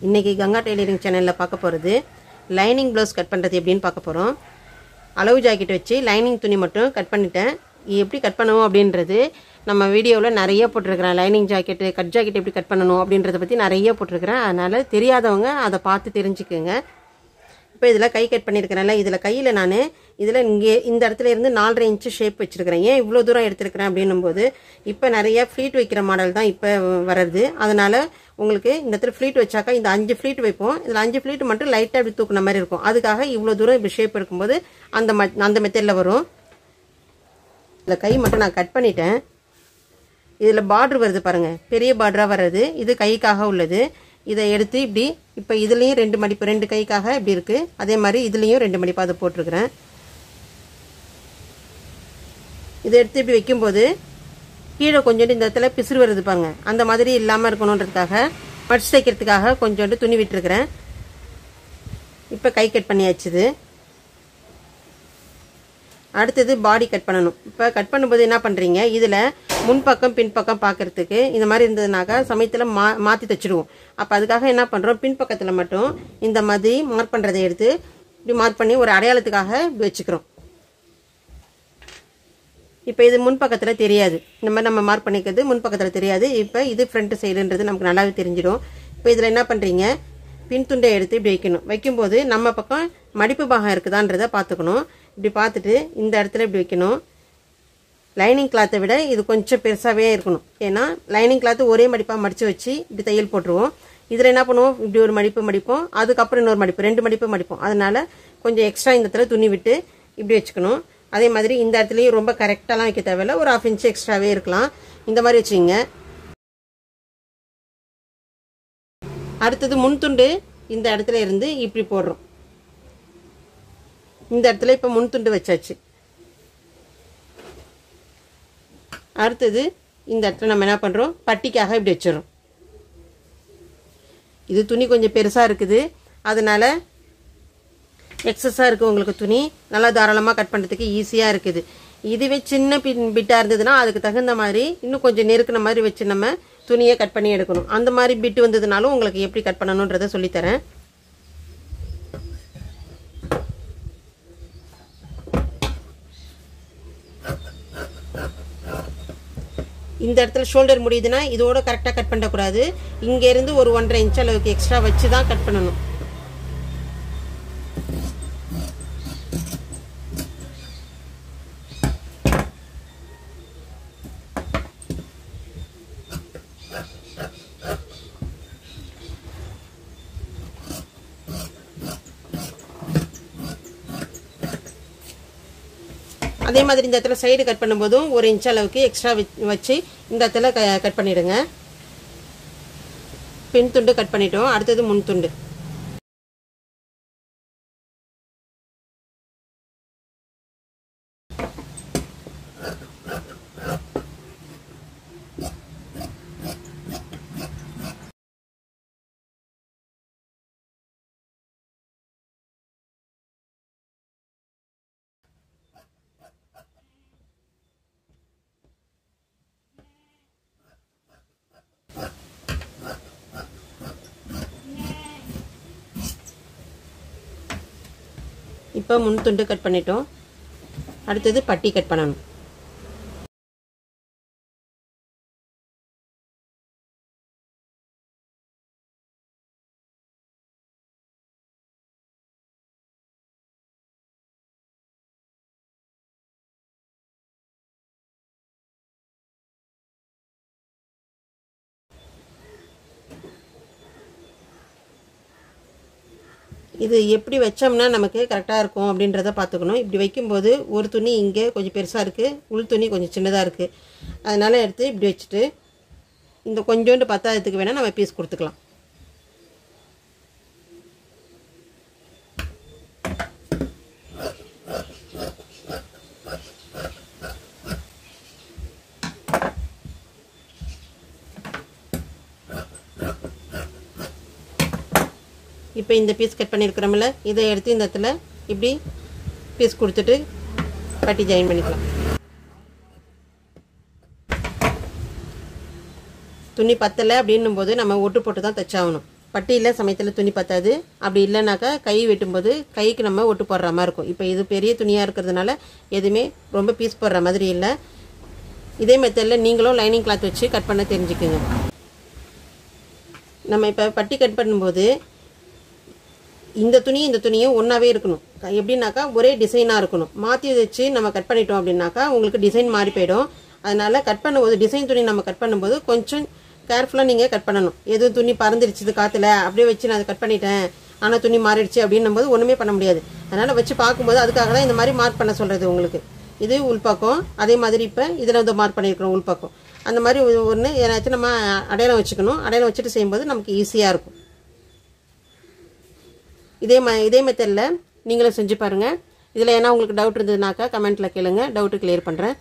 இன்றைக்கி கங்கா டெய்லரிங் சேனலில் பார்க்க போகிறது லைனிங் ப்ளவுஸ் கட் பண்ணுறது எப்படின்னு பார்க்க போகிறோம். அளவு ஜாக்கெட் வச்சு லைனிங் துணி மட்டும் கட் பண்ணிட்டேன். எப்படி கட் பண்ணுவோம் அப்படின்றது நம்ம வீடியோவில் நிறைய போட்டிருக்கிறேன். லைனிங் ஜாக்கெட்டு கட் ஜாக்கெட் எப்படி கட் பண்ணணும் அப்படின்றத பற்றி நிறைய போட்டிருக்கிறேன். அதனால் தெரியாதவங்க அதை பார்த்து தெரிஞ்சுக்குங்க. இப்போ இதில் கை கட் பண்ணியிருக்கிறேன்ல, இதில் கையில் நான் இதில் இங்கே இந்த இடத்துல இருந்து 4.5 இன்ச்சு ஷேப் வச்சுருக்கிறேன். ஏன் இவ்வளோ தூரம் எடுத்துருக்கிறேன் அப்படின்னும் போது இப்போ நிறைய ஃப்ளீட் வைக்கிற மாடல் தான் இப்போ வர்றது. அதனால் உங்களுக்கு இந்த இடத்துல ஃப்ளீட் வச்சாக்கா இந்த 5 ஃப்ளீட் வைப்போம். இதில் 5 ஃப்ளீட் மட்டும் லைட்டாக இப்படி தூக்குன மாதிரி இருக்கும். அதுக்காக இவ்வளோ தூரம் இப்படி ஷேப் இருக்கும்போது அந்த மெத்தடில் வரும். இதில் கை மட்டும் நான் கட் பண்ணிட்டேன். இதில் பார்டர் வருது பாருங்கள், பெரிய பார்டராக வர்றது. இது கைக்காக உள்ளது. இதை எடுத்து இப்படி இப்போ இதுலேயும் 2 மடிப்பு, 2 கைக்காக இப்படி இருக்குது. அதே மாதிரி இதுலேயும் 2 மடிப்பு அதை போட்டிருக்கிறேன். இதை எடுத்து இப்படி வைக்கும்போது கீழே கொஞ்சோண்டு இந்த இடத்துல பிசுறு வருது பாருங்க, அந்த மாதிரி இல்லாமல் இருக்கணுன்றதுக்காக மடிச்சு தைக்கிறதுக்காக கொஞ்சோண்டு துணி விட்டுருக்கிறேன். இப்போ கை கட் பண்ணியாச்சுது. அடுத்தது பாடி கட் பண்ணணும். இப்போ கட் பண்ணும்போது என்ன பண்ணுறீங்க, இதில் முன்பக்கம் பின்பக்கம் பார்க்கறதுக்கு இந்த மாதிரி இருந்ததுனாக்கா சமயத்தில் மாற்றி தைச்சிடுவோம். அப்போ அதுக்காக என்ன பண்ணுறோம், பின்பக்கத்தில் மட்டும் இந்த மாதிரி மார்க் பண்ணுறதை எடுத்து இப்படி மார்க் பண்ணி ஒரு அடையாளத்துக்காக இப்படி வச்சுக்கிறோம். இப்போ இது முன்பக்கத்தில் தெரியாது, இந்த மாதிரி நம்ம மார்க் பண்ணிக்கிறது முன்பக்கத்தில் தெரியாது. இப்போ இது ஃப்ரண்ட் சைடுன்றது நமக்கு நல்லாவே தெரிஞ்சிடும். இப்போ இதில் என்ன பண்ணுறீங்க, பின் துண்டை எடுத்து இப்படி வைக்கணும். வைக்கும்போது நம்ம பக்கம் மடிப்பு பாகம் இருக்குதான்றதை பார்த்துக்கணும். இப்படி பார்த்துட்டு இந்த இடத்துல இப்படி வைக்கணும். லைனிங் கிளாத்தை விட இது கொஞ்சம் பெருசாகவே இருக்கணும். ஏன்னா லைனிங் கிளாத்து ஒரே மடிப்பாக மடித்து வச்சு இப்படி தையல் போட்டுருவோம். இதில் என்ன பண்ணுவோம், இப்படி ஒரு மடிப்பு மடிப்போம், அதுக்கப்புறம் இன்னொரு மடிப்பு, 2 மடிப்பு மடிப்போம். அதனால் கொஞ்சம் எக்ஸ்ட்ரா இந்த இடத்துல துணி விட்டு இப்படி வச்சுக்கணும். அதே மாதிரி இந்த இடத்துலையும் ரொம்ப கரெக்டாலாம் வைக்க தேவையில்லை, ஒரு 1/2 இன்ச்சு எக்ஸ்ட்ராவே இருக்கலாம். இந்த மாதிரி வச்சுங்க. அடுத்தது முன் துண்டு இந்த இடத்துல இருந்து இப்படி போடுறோம். இந்த இடத்துல இப்போ முன் துண்டு வச்சாச்சு. அடுத்தது இந்த இடத்துல நம்ம என்ன பண்ணுறோம், பட்டிக்காக இப்படி வச்சிடறோம். இது துணி கொஞ்சம் பெருசாக இருக்குது, அதனால எக்ஸஸாக இருக்குது உங்களுக்கு துணி. நல்லா தாராளமாக கட் பண்ணுறதுக்கு ஈஸியாக இருக்குது. இதுவே சின்ன பிட்டாக இருந்ததுன்னா அதுக்கு தகுந்த மாதிரி இன்னும் கொஞ்சம் நெருக்கின மாதிரி வச்சு நம்ம துணியை கட் பண்ணி எடுக்கணும். அந்த மாதிரி பிட்டு வந்ததுனாலும் உங்களுக்கு எப்படி கட் பண்ணணுன்றதை சொல்லித்தரேன். இந்த இடத்துல ஷோல்டர் முடியுதுன்னா இதோட கரெக்டாக கட் பண்ணக்கூடாது. இங்கேருந்து ஒரு 1.5 இன்ச் அளவுக்கு எக்ஸ்ட்ரா வச்சு தான் கட் பண்ணணும். அதே மாதிரி இந்த இடத்துல சைடு கட் பண்ணும்போதும் 1 இன்ச் அளவுக்கு எக்ஸ்ட்ரா வச்சு இந்த இடத்துல கட் பண்ணிடுங்க. பின் துண்டு கட் பண்ணிட்டோம். அடுத்தது முன் துண்டு. இப்போ முன் துண்டு கட் பண்ணிட்டோம். அடுத்தது பட்டி கட் பண்ணணும். இது எப்படி வச்சோம்னா நமக்கு கரெக்டாக இருக்கும் அப்படின்றத பார்த்துக்கணும். இப்படி வைக்கும்போது ஒரு துணி இங்கே கொஞ்சம் பெருசாக இருக்குது, உள் துணி கொஞ்சம் சின்னதாக இருக்குது. அதனால் எடுத்து இப்படி வச்சுட்டு இந்த கொஞ்சோண்டு பத்தாததுக்கு வேணால் நம்ம பீஸ் கொடுத்துக்கலாம். இப்போ இந்த பீஸ் கட் பண்ணியிருக்கிறோம்ல, இதை எடுத்து இந்த இடத்துல இப்படி பீஸ் கொடுத்துட்டு பட்டி ஜாயின் பண்ணிக்கலாம். துணி பத்தலை அப்படின்னும் போது நம்ம ஒட்டு போட்டு தான் தைச்சாகணும். பட்டியில் சமயத்தில் துணி பத்தாது. அப்படி இல்லைனாக்கா கை வெட்டும்போது கைக்கு நம்ம ஒட்டு போடுற மாதிரி இருக்கும். இப்போ இது பெரிய துணியாக இருக்கிறதுனால எதுவுமே ரொம்ப பீஸ் போடுற மாதிரி இல்லை. இதே மெத்தடில் நீங்களும் லைனிங் கிளாத் வச்சு கட் பண்ண தெரிஞ்சுக்குங்க. நம்ம இப்போ பட்டி கட் பண்ணும்போது இந்த துணியும் ஒன்றாவே இருக்கணும். எப்படின்னாக்கா ஒரே டிசைனாக இருக்கணும். மாற்றி வச்சு நம்ம கட் பண்ணிட்டோம் அப்படின்னாக்கா உங்களுக்கு டிசைன் மாறி போயிடும். அதனால் கட் பண்ணும்போது டிசைன் துணி நம்ம கட் பண்ணும்போது கொஞ்சம் கேர்ஃபுல்லாக நீங்கள் கட் பண்ணணும். எதுவும் துணி பறந்துடுச்சு காற்றுல அப்படியே வச்சு நான் அதை கட் பண்ணிட்டேன் ஆனால் துணி மாறிடுச்சு அப்படின்னும் போது ஒன்றுமே பண்ண முடியாது. அதனால் வச்சு பார்க்கும்போது அதுக்காக தான் இந்த மாதிரி மார்க் பண்ண சொல்கிறது உங்களுக்கு. இது உள்பக்கம். அதே மாதிரி இப்போ இதில் வந்து மார்க் பண்ணியிருக்கிறோம் உள்பக்கம். அந்த மாதிரி ஒன்று ஏதாச்சும் நம்ம அடையாளம் வச்சுக்கணும். அடையாளம் வச்சுட்டு செய்யும்போது நமக்கு ஈஸியாக இருக்கும். இதே மெத்தடில் நீங்களும் செஞ்சு பாருங்கள். இதில் ஏன்னா உங்களுக்கு டவுட் இருந்ததுனாக்கா கமெண்ட்டில் கேளுங்க. டவுட்டு கிளியர் பண்ணுறேன்.